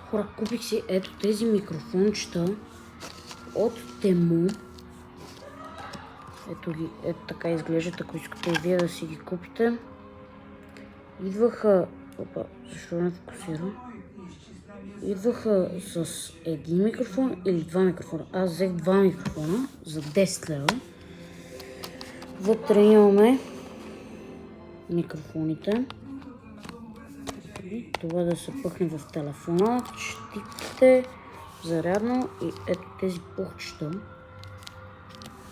Хора, купих си ето тези микрофончета от Тему. Ето ги, ето така изглеждат, ако искате и вие да си ги купите. Идваха, защо не фокусира? Идваха с един микрофон или два микрофона. Аз взех два микрофона за 10 лева. Вътре имаме микрофоните. Това да се пъхне в телефона, щипките, зарядно и ето тези пухчета.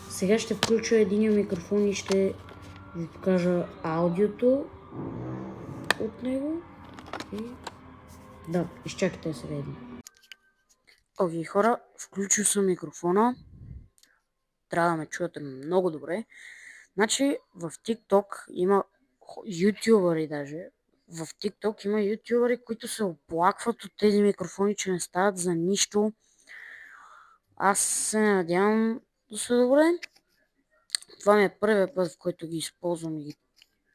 Сега ще включа единия микрофон и ще ви покажа аудиото от него. И да, изчакайте сега един. Окей, хора, включил съм микрофона. Трябва да ме чуете много добре. Значи в TikTok има ютубъри даже. В TikTok има ютубъри, които се оплакват от тези микрофони, че не стават за нищо. Аз се надявам да са добре. Това ми е първият път, в който ги използвам и ги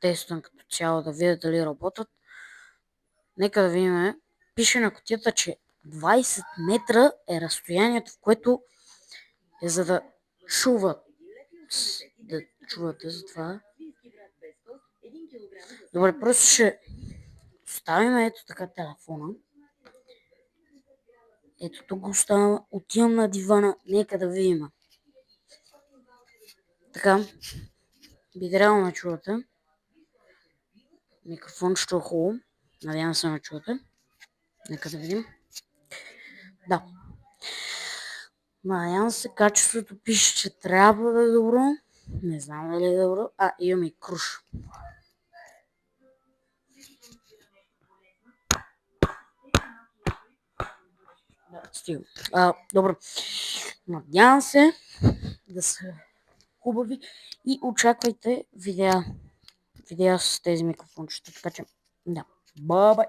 тествам като цяло, да видя дали работят. Нека да видим. Пише на кутията, че 20 метра е разстоянието, в което е за да чуват. Да чувате за това. Добре, просто ще оставим ето така телефона. Ето тук го оставям. Отивам на дивана. Нека да видим. Така. Би трябвало да чувате. Микрофончето е хубаво. Надявам се да чувате. Нека да видим. Да. Надявам се, качеството пише, че трябва да е добро. Не знам дали е добро. Имам и круш. Да, стига. Добре. Надявам се да са хубави и очаквайте видеа с тези микрофончета. Така че, да. Бай-бай.